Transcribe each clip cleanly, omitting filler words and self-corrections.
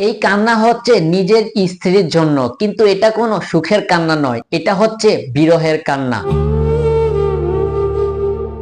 এই কান্না হচ্ছে নিজের স্ত্রীর জন্য, কিন্তু এটা কোনো সুখের কান্না নয়, এটা হচ্ছে বিরহের কান্না।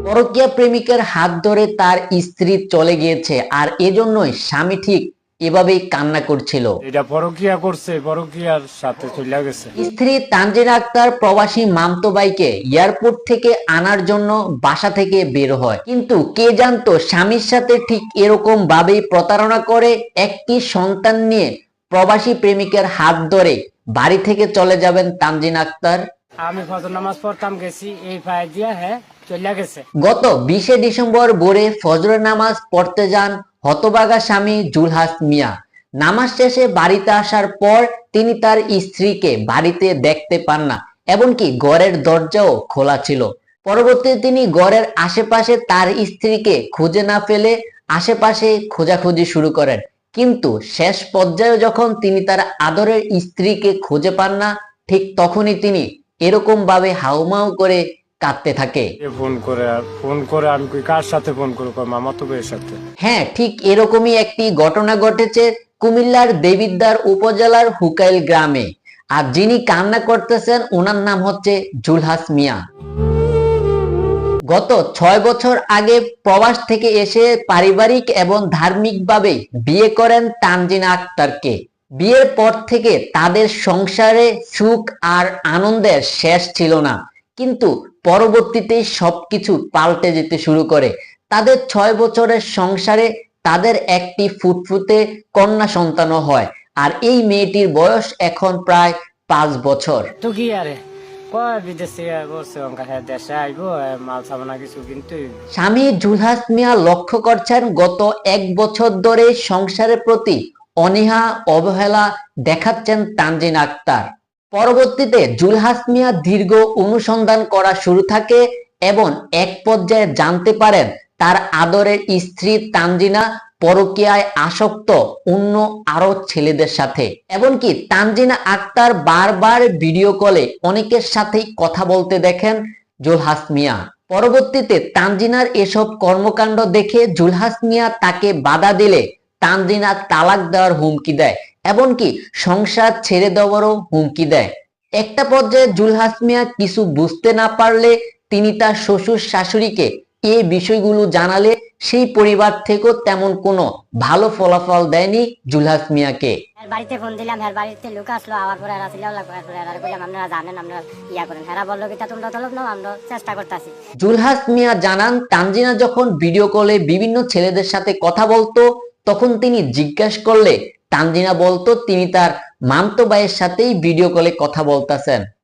পরকীয়া প্রেমিকের হাত ধরে তার স্ত্রী চলে গিয়েছে, আর এজন্যই স্বামী ঠিক এভাবেই কান্না করছিল। এটা পরকিয়া করছে, পরকিয়ার সাথে চলে গেছে। স্ত্রী তানজিনা আক্তার প্রবাসী মামতো ভাইকে এয়ারপোর্ট থেকে আনার জন্য বাসা থেকে বের হয়, কিন্তু কে জানতো স্বামীর সাথে ঠিক এরকম ভাবেই প্রতারণা করে একটি সন্তান নিয়ে প্রবাসী প্রেমিকের হাত ধরে বাড়ি থেকে চলে যাবেন তানজিনা আক্তার। আমি ফজর নামাজ পড়তাম, গেছি এই ফায় দিয়া, হ্যাঁ চলে গেছে। গত 20 ডিসেম্বর ভোরে ফজরের নামাজ পড়তে যান হতভাগা স্বামী জুলহাস মিয়া। নামাজ শেষে বাড়িতে আসার পর তিনি তার স্ত্রীকে বাড়িতে দেখতে পান না, এমনকি ঘরের দরজাও খোলা ছিল। পরবর্তীতে তিনি ঘরের আশেপাশে তার স্ত্রীকে খুঁজে না ফেলে আশেপাশে খোঁজাখুঁজি শুরু করেন, কিন্তু শেষ পর্যায়ে যখন তিনি তার আদরের স্ত্রীকে খুঁজে পান না, ঠিক তখনই তিনি এরকম ভাবে হাউমাউ করে কাঁদতে থাকে। ফোন করে আমি কই কার সাথে ফোন করে, কই মামাতো ভাইয়ের সাথে। হ্যাঁ, ঠিক এরকমই একটি ঘটনা ঘটেছে কুমিল্লার দেবিদ্বার উপজেলার হুকাইল গ্রামে। আর যিনি কান্না করতেছেন ওনার নাম হচ্ছে জুলহাস মিয়া। গত 6 বছর আগে প্রবাস থেকে এসে পারিবারিক এবং ধার্মিকভাবে বিয়ে করেন তানজিনা আক্তারকে। বিয়ের পর থেকে তাদের সংসারে সুখ আর আনন্দের শেষ ছিল না, কিন্তু পরবর্তীতে সবকিছু পাল্টে যেতে শুরু করে। তাদের 6 বছরের সংসারে তাদের একটি ফুটফুটে কন্যা সন্তানও হয়, আর এই মেয়েটির বয়স এখন প্রায় 5 বছর। তো কি আরে কয় বিদেশে বলছে অঙ্কা, হ্যাঁ দেশে আইবো, মাল সামানা কিছু কিন্তু। স্বামী জুলহাস মিয়া লক্ষ্য করছেন গত 1 বছর ধরে সংসারের প্রতি অনীহা অবহেলা দেখাচ্ছেন তানজিনা আক্তার। পরবর্তীতে জুলহাস মিয়া দীর্ঘ অনুসন্ধান করা শুরু থাকে এবং এক পর্যায়ে জানতে পারেন তার আদরের স্ত্রী তানজিনা পরকীয়ায় আসক্ত অন্য আরো ছেলেদের সাথে। এমনকি তানজিনা আক্তার বারবার ভিডিও কলে অনেকের সাথেই কথা বলতে দেখেন জুলহাস মিয়া। পরবর্তীতে তানজিনার এসব কর্মকাণ্ড দেখে জুলহাস মিয়া তাকে বাধা দিলে তানজিনা তালাক দেওয়ার হুমকি দেয়, এমনকি সংসার ছেড়ে দেওয়ারও হুমকি দেয়। একটা পর্যায়ে জুলহাস মিয়া কিছু বুঝতে না পারলে তিনি তার শ্বশুর শাশুড়িকে এই বিষয়গুলো জানালে সেই পরিবার থেকেও তেমন কোনো ভালো ফলাফল দেয়নি জুলহাস মিয়াকে। বাড়িতে ফোন দিলাম, হ্যাঁ বাড়িতে লোক আসলো, আবার পরে এরা ছিল বললাম আপনারা জানেন, আমরা ইয়া করেন, হ্যাঁ বললো কি তোমরা তলব নাও, আমরা চেষ্টা করতেছি। জুলহাস মিয়া জানান তানজিনা যখন ভিডিও কলে বিভিন্ন ছেলেদের সাথে কথা বলতো, তখন তিনি জিজ্ঞাসা করলে তানজিনা বলতো তিনি তার মামতো ভাইয়ের সাথেই ভিডিও কলে কথা বলতেছেন।